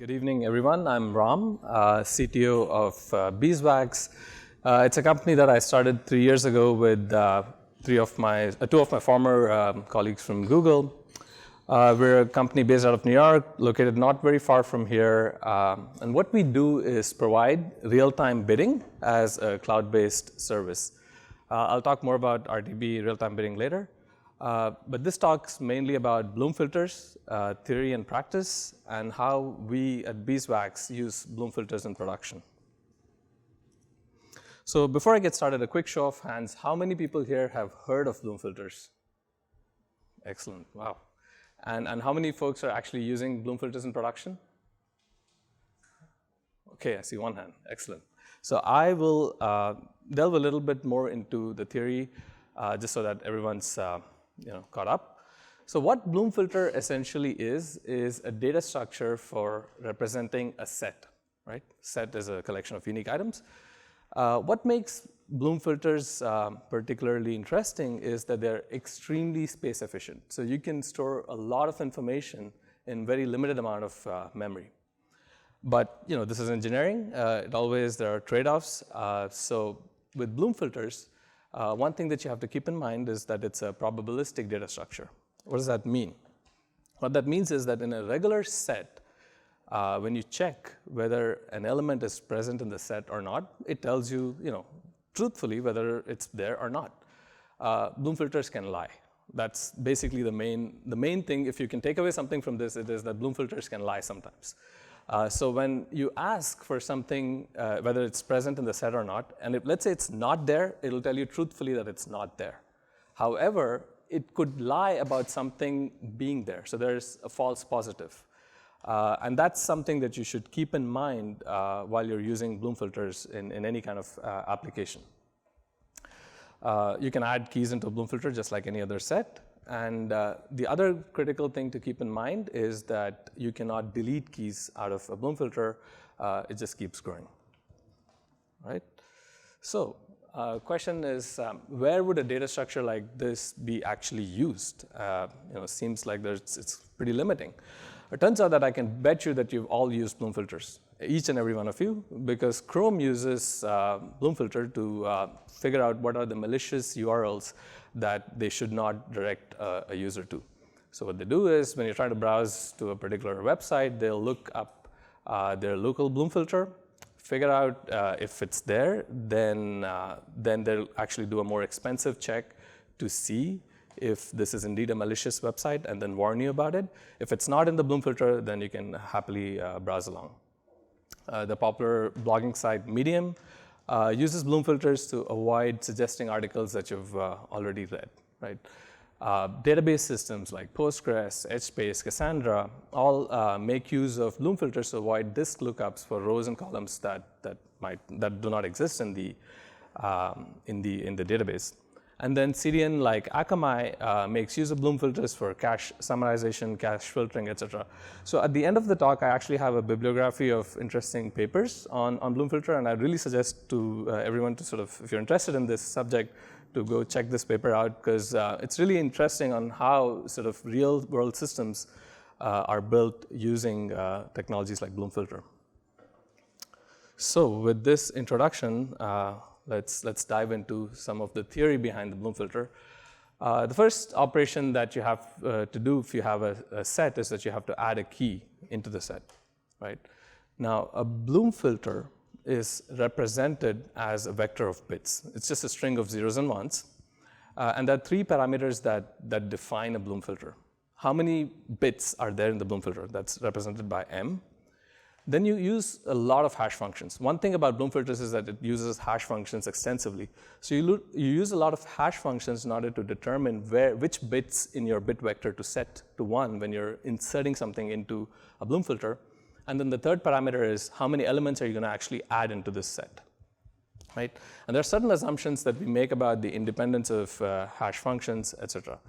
Good evening, everyone. I'm Ram, CTO of Beeswax. It's a company that I started 3 years ago with two of my former colleagues from Google. We're a company based out of New York, located not very far from here. And what we do is provide real-time bidding as a cloud-based service. I'll talk more about RTB, real-time bidding, later. But this talks mainly about Bloom filters, theory and practice, and how we at Beeswax use Bloom filters in production. So before I get started, a quick show of hands. How many people here have heard of Bloom filters? Excellent, wow. And how many folks are actually using Bloom filters in production? Okay, I see one hand, excellent. So I will delve a little bit more into the theory, just so that everyone's caught up. So what Bloom filter essentially is a data structure for representing a set, right? Set is a collection of unique items. What makes Bloom filters particularly interesting is that they're extremely space efficient. So you can store a lot of information in very limited amount of memory. But this is engineering. There are trade-offs. So with Bloom filters, one thing that you have to keep in mind is that it's a probabilistic data structure. What does that mean? What that means is that in a regular set, when you check whether an element is present in the set or not, it tells you, truthfully whether it's there or not. Bloom filters can lie. That's basically the main thing. If you can take away something from this, it is that Bloom filters can lie sometimes. So when you ask for something, whether it's present in the set or not, and let's say it's not there, it'll tell you truthfully that it's not there. However, it could lie about something being there. So there's a false positive. And that's something that you should keep in mind while you're using Bloom filters in any kind of application. You can add keys into a Bloom filter just like any other set. And the other critical thing to keep in mind is that you cannot delete keys out of a Bloom filter. It just keeps growing, right? So question is, where would a data structure like this be actually used? Seems like it's pretty limiting. It turns out that I can bet you that you've all used Bloom filters, each and every one of you, because Chrome uses Bloom filter to figure out what are the malicious URLs that they should not direct a user to. So what they do is, when you're trying to browse to a particular website, they'll look up their local Bloom filter, figure out if it's there, then they'll actually do a more expensive check to see if this is indeed a malicious website, and then warn you about it. If it's not in the Bloom filter, then you can happily browse along. The popular blogging site Medium uses Bloom filters to avoid suggesting articles that you've already read, right? Database systems like Postgres, HBase, Cassandra all make use of Bloom filters to avoid disk lookups for rows and columns that do not exist in the database. And then CDN like Akamai makes use of Bloom filters for cache summarization, cache filtering, etc. So at the end of the talk, I actually have a bibliography of interesting papers on Bloom filter, and I really suggest to everyone to sort of, if you're interested in this subject, to go check this paper out, because it's really interesting on how sort of real world systems are built using technologies like Bloom filter. So with this introduction, let's dive into some of the theory behind the Bloom filter. The first operation that you have to do if you have a set is that you have to add a key into the set, right? Now, a Bloom filter is represented as a vector of bits. It's just a string of zeros and ones. And there are three parameters that define a Bloom filter. How many bits are there in the Bloom filter? That's represented by M. Then you use a lot of hash functions. One thing about Bloom filters is that it uses hash functions extensively. So you use a lot of hash functions in order to determine which bits in your bit vector to set to 1 when you're inserting something into a Bloom filter. And then the third parameter is how many elements are you going to actually add into this set, right? And there are certain assumptions that we make about the independence of hash functions, etc.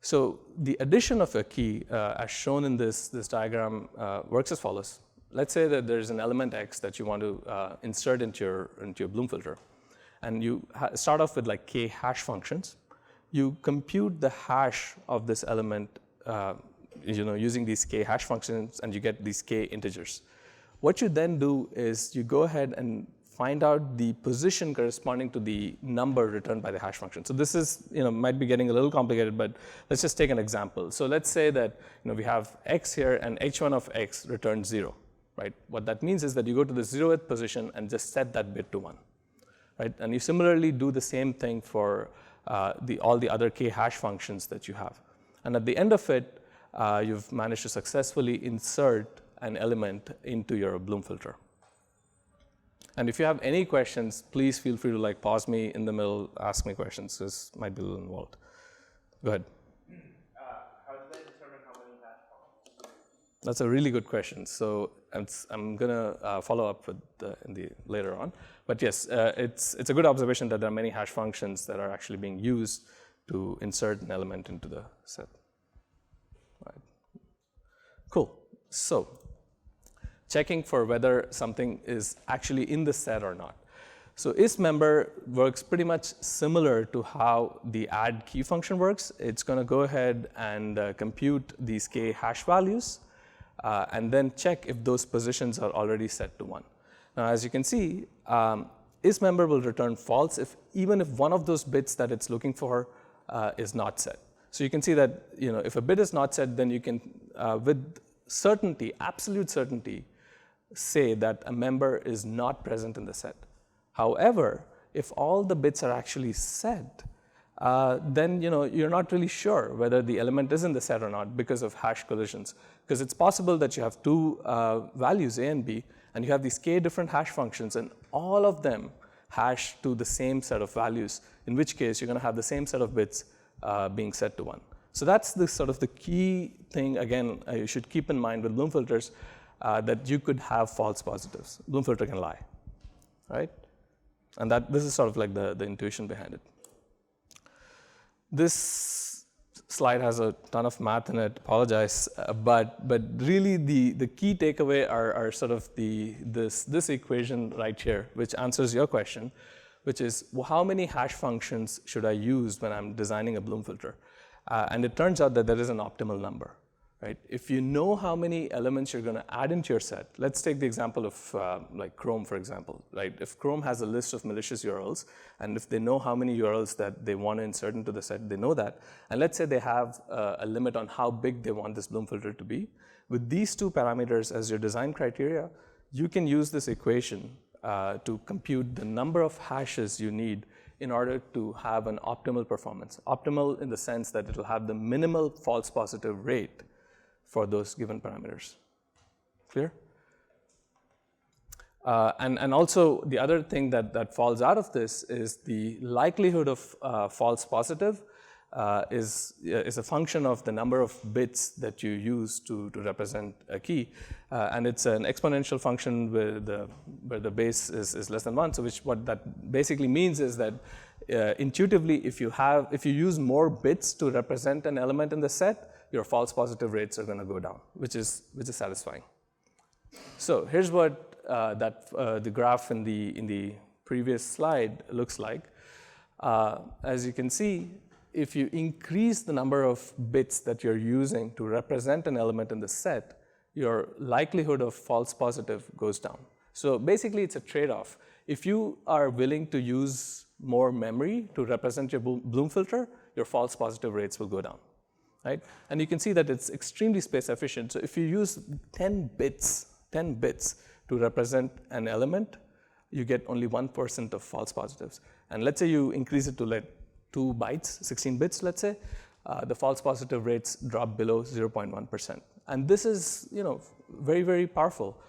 So the addition of a key, as shown in this diagram, works as follows. Let's say that there's an element X that you want to insert into your Bloom filter. And you start off with like k hash functions. You compute the hash of this element using these k hash functions, and you get these k integers. What you then do is you go ahead and find out the position corresponding to the number returned by the hash function. So this is, might be getting a little complicated, but let's just take an example. So let's say that, we have x here, and h1 of x returns 0, right? What that means is that you go to the 0th position and just set that bit to 1, right? And you similarly do the same thing for all the other k hash functions that you have. And at the end of it, you've managed to successfully insert an element into your Bloom filter. And if you have any questions, please feel free to pause me in the middle, ask me questions. This might be a little involved. Go ahead. How do they determine how many hash functions? That's a really good question. So I'm going to follow up with later on. But yes, it's a good observation that there are many hash functions that are actually being used to insert an element into the set. Right. Cool. So checking for whether something is actually in the set or not. So isMember works pretty much similar to how the add key function works. It's going to go ahead and compute these k hash values and then check if those positions are already set to 1. Now, as you can see, isMember will return false even if one of those bits that it's looking for is not set. So you can see that if a bit is not set, then you can, with certainty, absolute certainty, say that a member is not present in the set. However, if all the bits are actually set, then you're not really sure whether the element is in the set or not because of hash collisions. Because it's possible that you have two values, A and B, and you have these k different hash functions, and all of them hash to the same set of values, in which case you're going to have the same set of bits being set to 1. So that's the sort of the key thing, again, you should keep in mind with Bloom filters, that you could have false positives. Bloom filter can lie, right? And this is sort of like the intuition behind it. This slide has a ton of math in it, apologize, but really the key takeaway are sort of this equation right here, which answers your question, which is how many hash functions should I use when I'm designing a Bloom filter? And it turns out that there is an optimal number. Right? If you know how many elements you're going to add into your set, let's take the example of Chrome, for example. Right? If Chrome has a list of malicious URLs, and if they know how many URLs that they want to insert into the set, they know that. And let's say they have a limit on how big they want this Bloom filter to be. With these two parameters as your design criteria, you can use this equation to compute the number of hashes you need in order to have an optimal performance. Optimal in the sense that it will have the minimal false positive rate for those given parameters. Clear? And also, the other thing that falls out of this is the likelihood of false positive is a function of the number of bits that you use to represent a key. And it's an exponential function where the base is less than 1. So what that basically means is that intuitively, if you use more bits to represent an element in the set, your false positive rates are going to go down, which is satisfying. So here's what the graph in the previous slide looks like. As you can see, if you increase the number of bits that you're using to represent an element in the set, your likelihood of false positive goes down. So basically, it's a trade-off. If you are willing to use more memory to represent your Bloom filter, your false positive rates will go down. Right? And you can see that it's extremely space efficient. So if you use 10 bits to represent an element, you get only 1% of false positives. And let's say you increase it to 2 bytes, 16 bits, let's say, the false positive rates drop below 0.1%. And this is very, very powerful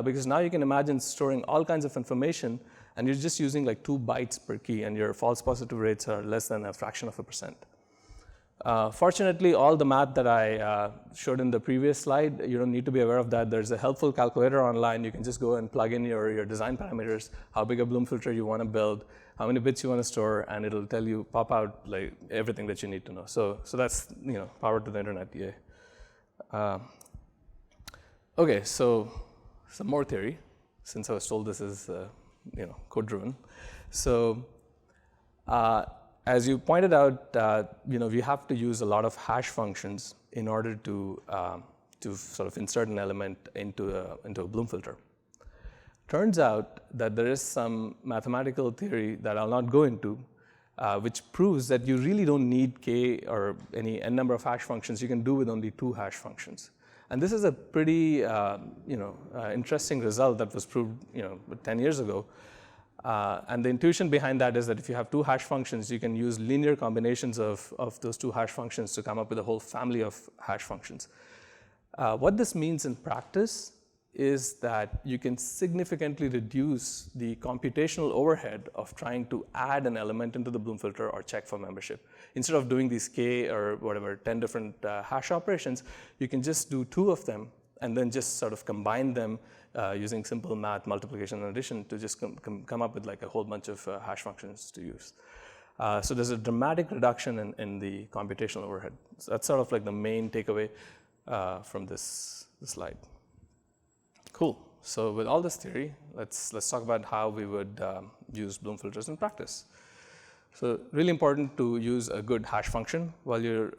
because now you can imagine storing all kinds of information and you're just using 2 bytes per key and your false positive rates are less than a fraction of a percent. Fortunately, all the math that I showed in the previous slide, you don't need to be aware of that. There's a helpful calculator online. You can just go and plug in your design parameters, how big a Bloom filter you want to build, how many bits you want to store, and it'll tell you, pop out everything that you need to know. So that's power to the internet, yeah. Okay, so some more theory, since I was told this is code driven. So as you pointed out, we have to use a lot of hash functions in order to sort of insert an element into a Bloom filter. Turns out that there is some mathematical theory that I'll not go into, which proves that you really don't need k or any n number of hash functions. You can do with only 2 hash functions. And this is a pretty interesting result that was proved 10 years ago. And the intuition behind that is that if you have 2 hash functions, you can use linear combinations of those 2 hash functions to come up with a whole family of hash functions. What this means in practice is that you can significantly reduce the computational overhead of trying to add an element into the Bloom filter or check for membership. Instead of doing these k or whatever, 10 different hash operations, you can just do 2 of them and then just sort of combine them using simple math, multiplication and addition to just come up with like a whole bunch of hash functions to use. So there's a dramatic reduction in the computational overhead. So that's sort of like the main takeaway from this slide. Cool. So with all this theory, let's talk about how we would use Bloom filters in practice. So really important to use a good hash function while you're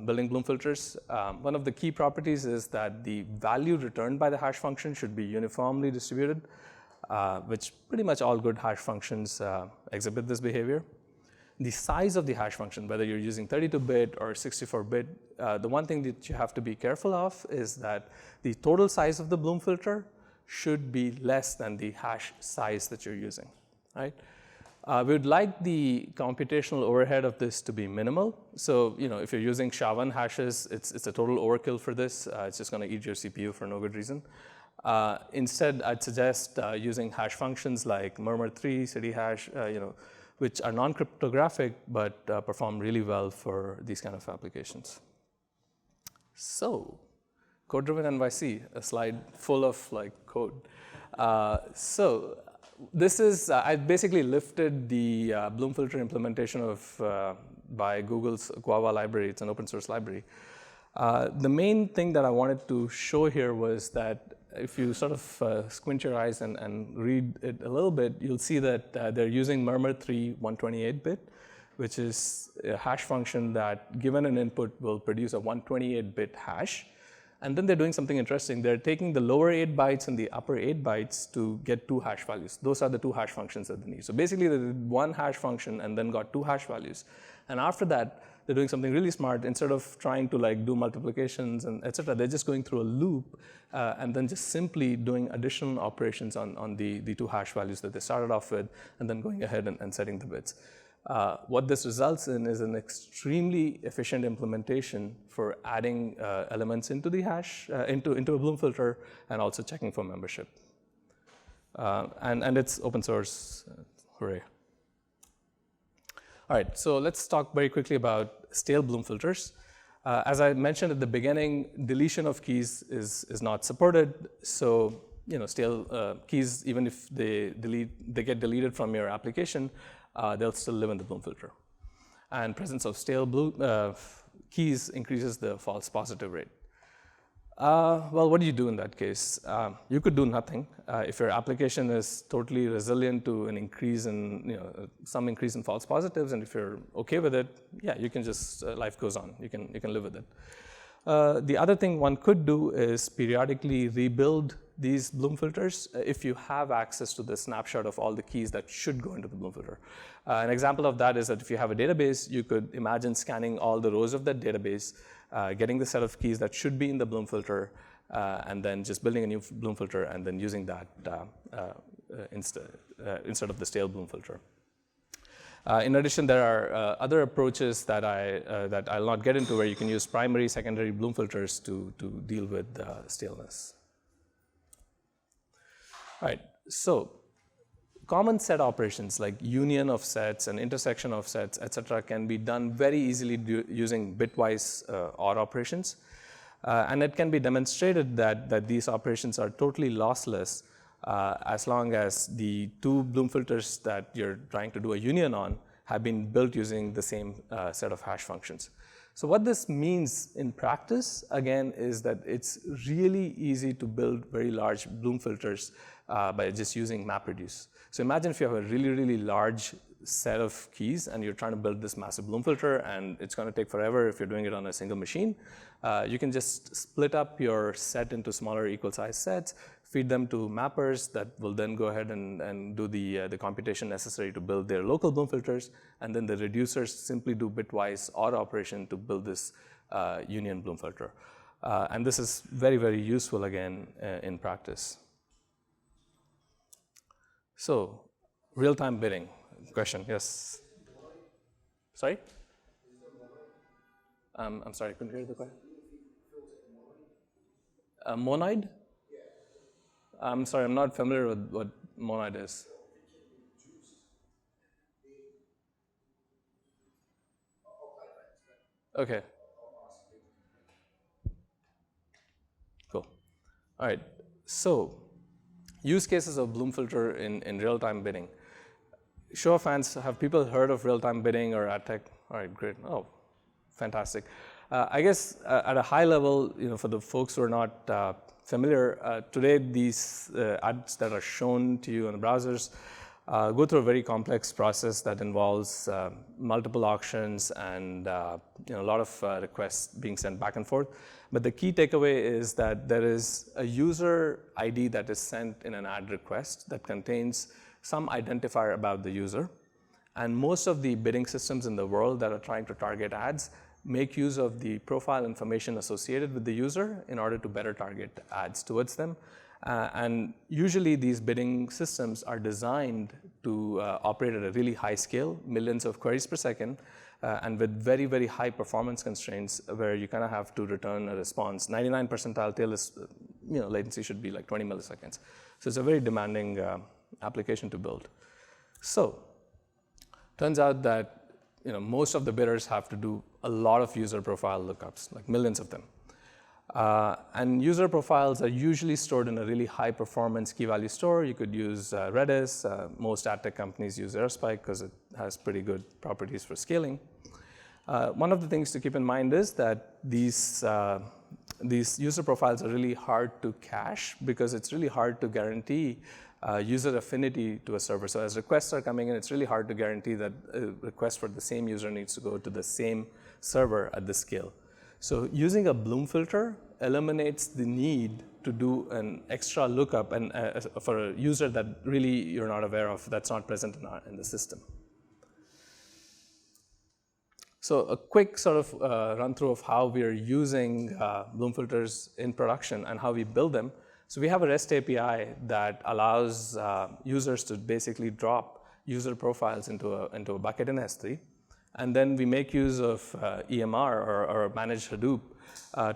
building Bloom filters. One of the key properties is that the value returned by the hash function should be uniformly distributed, which pretty much all good hash functions exhibit this behavior. The size of the hash function, whether you're using 32-bit or 64-bit, the one thing that you have to be careful of is that the total size of the Bloom filter should be less than the hash size that you're using, right? We would like the computational overhead of this to be minimal. So, if you're using SHA-1 hashes, it's a total overkill for this. It's just going to eat your CPU for no good reason. Instead, I'd suggest using hash functions like murmur3, cityhash, which are non-cryptographic but perform really well for these kind of applications. So, Code Driven NYC, a slide full of code. So this is, I basically lifted the Bloom filter implementation of by Google's Guava library. It's an open source library. The main thing that I wanted to show here was that if you sort of squint your eyes and read it a little bit, you'll see that they're using murmur3 128-bit, which is a hash function that, given an input, will produce a 128-bit hash. And then they're doing something interesting. They're taking the lower 8 bytes and the upper 8 bytes to get 2 hash values. Those are the 2 hash functions that they need. So basically, they did 1 hash function and then got 2 hash values. And after that, they're doing something really smart. Instead of trying to do multiplications and et cetera, they're just going through a loop and then just simply doing additional operations on the 2 hash values that they started off with, and then going ahead and setting the bits. What this results in is an extremely efficient implementation for adding elements into the hash, into a Bloom filter, and also checking for membership. And it's open source. Hooray. All right, so let's talk very quickly about stale Bloom filters. As I mentioned at the beginning, deletion of keys is not supported. So stale keys, even if they get deleted from your application, they'll still live in the Bloom filter. And presence of stale keys increases the false positive rate. Well, what do you do in that case? You could do nothing. If your application is totally resilient to an increase in, some increase in false positives, and if you're okay with it, yeah, you can just, life goes on. You can live with it. The other thing one could do is periodically rebuild these Bloom filters if you have access to the snapshot of all the keys that should go into the Bloom filter. An example of that is that if you have a database, you could imagine scanning all the rows of that database, getting the set of keys that should be in the Bloom filter, and then just building a new Bloom filter and then using that instead of the stale Bloom filter. In addition, there are other approaches that I'll not get into, where you can use primary, secondary Bloom filters to deal with staleness. All right, so common set operations like union of sets and intersection of sets, et cetera, can be done very easily using bitwise OR operations. And it can be demonstrated that these operations are totally lossless as long as the 2 Bloom filters that you're trying to do a union on have been built using the same set of hash functions. So what this means in practice, again, is that it's really easy to build very large Bloom filters by just using MapReduce. So imagine if you have a really, really large set of keys and you're trying to build this massive Bloom filter, and it's going to take forever if you're doing it on a single machine. You can just split up your set into smaller equal size sets, feed them to mappers that will then go ahead and do the computation necessary to build their local Bloom filters, and then the reducers simply do bitwise OR operation to build this union Bloom filter. And this is very, very useful again in practice. So, real-time bidding. Question, yes? Sorry? I'm sorry, I couldn't hear the question. Monoid? I'm sorry, I'm not familiar with what monoid is. Okay. Cool. All right. So, use cases of Bloom filter in real-time bidding. Show of hands, have people heard of real-time bidding or adtech? All right, great. Oh, fantastic. I guess at a high level, for the folks who are not familiar, today these ads that are shown to you on the browsers go through a very complex process that involves multiple auctions and a lot of requests being sent back and forth. But the key takeaway is that there is a user ID that is sent in an ad request that contains some identifier about the user. And most of the bidding systems in the world that are trying to target ads make use of the profile information associated with the user in order to better target ads towards them. And usually these bidding systems are designed to operate at a really high scale, millions of queries per second, and with very, very high performance constraints where you kind of have to return a response. 99 percentile tail is, latency should be like 20 milliseconds. So it's a very demanding application to build. So turns out that most of the bidders have to do a lot of user profile lookups, like millions of them. And user profiles are usually stored in a really high performance key value store. You could use Redis. Most adtech companies use Airspike because it has pretty good properties for scaling. One of the things to keep in mind is that these user profiles are really hard to cache because it's really hard to guarantee user affinity to a server. So as requests are coming in, it's really hard to guarantee that a request for the same user needs to go to the same server at this scale. So using a Bloom filter eliminates the need to do an extra lookup and for a user that really you're not aware of, that's not present in the system. So a quick sort of run through of how we are using Bloom filters in production and how we build them. So we have a REST API that allows users to basically drop user profiles into a bucket in S3. And then we make use of EMR or managed Hadoop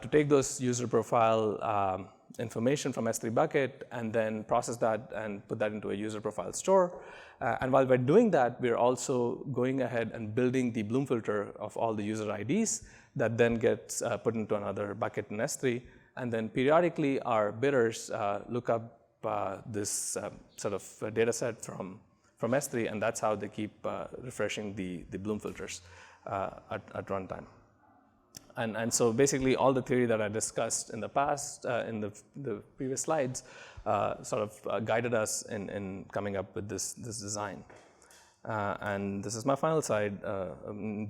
to take those user profile information from S3 bucket and then process that and put that into a user profile store. And while we're doing that, we're also going ahead and building the Bloom filter of all the user IDs that then gets put into another bucket in S3. And then periodically, our bidders look up this sort of data set from S3, and that's how they keep refreshing the Bloom filters at runtime. And so basically, all the theory that I discussed in the past, in the previous slides, sort of guided us in coming up with this design. And this is my final slide, a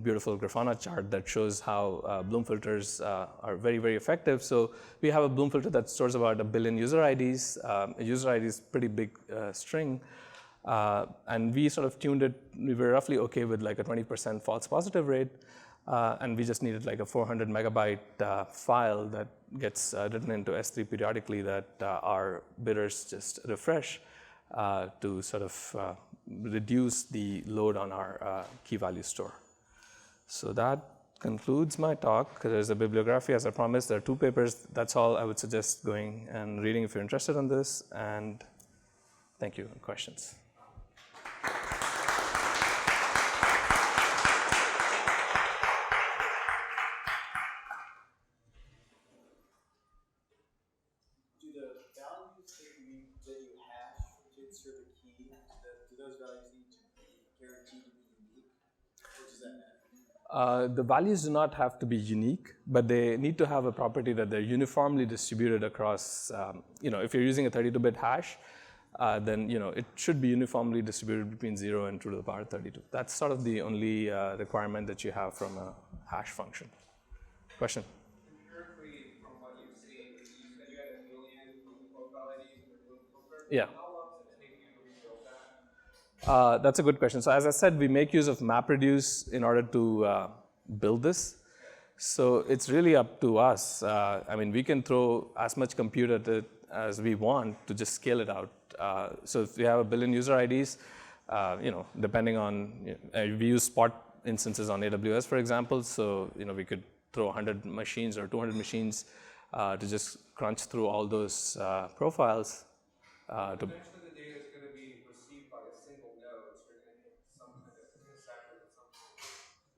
beautiful Grafana chart that shows how Bloom filters are very, very effective. So we have a Bloom filter that stores about 1 billion user IDs. A user ID is a pretty big string. And we sort of tuned it. We were roughly OK with like a 20% false positive rate. And we just needed like a 400 megabyte file that gets written into S3 periodically that our bidders just refresh to sort of reduce the load on our key value store. So that concludes my talk. There's a bibliography, as I promised. There are 2 papers. That's all I would suggest going and reading if you're interested in this. And thank you. Questions? Do the values that you hash to insert a key, do those values need to be guaranteed to be unique? Or does that matter? The values do not have to be unique, but they need to have a property that they're uniformly distributed across, if you're using a 32-bit hash, then it should be uniformly distributed between 0 and 2 to the power 32. That's sort of the only requirement that you have from a hash function. Question? Empirically, from what you've seen, you said you had 1 million profile IDs in your Bloom filter. Yeah. How long does it take you to rebuild that? That's a good question. So as I said, we make use of MapReduce in order to build this. So it's really up to us. I mean, we can throw as much compute at it as we want to just scale it out. So if we have 1 billion user IDs, depending on, we use Spot instances on AWS, for example. So we could throw 100 machines or 200 machines to just crunch through all those profiles. Eventually, the data is going to be received by a single node, so you're going to hit some kind of intersector at some point.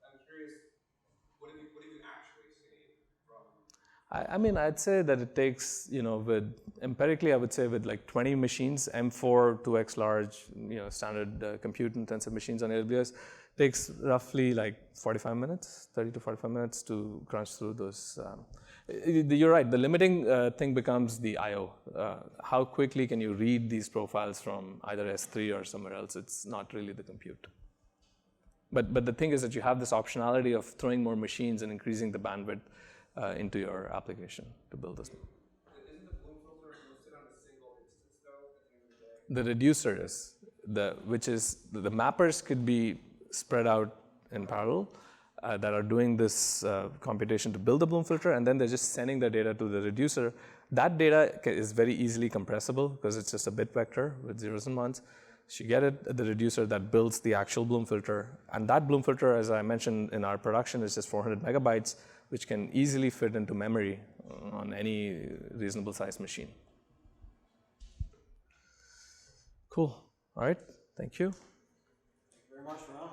I'm curious, what have you actually seen from? I mean, I'd say that it takes, empirically, I would say with like 20 machines, M4, 2x large, standard compute-intensive machines on AWS, takes roughly like 45 minutes, 30 to 45 minutes to crunch through those. You're right, the limiting thing becomes the I/O. How quickly can you read these profiles from either S3 or somewhere else? It's not really the compute. But the thing is that you have this optionality of throwing more machines and increasing the bandwidth into your application to build this. Isn't the Bloom filter hosted on a single instance, though, at the end of the day? The reducer is, which is, the mappers could be spread out in parallel that are doing this computation to build the Bloom filter, and then they're just sending the data to the reducer. That data is very easily compressible because it's just a bit vector with zeros and ones. So you get it at the reducer that builds the actual Bloom filter. And that Bloom filter, as I mentioned in our production, is just 400 megabytes, which can easily fit into memory on any reasonable size machine. Cool. All right. Thank you. Thank you very much, Ram.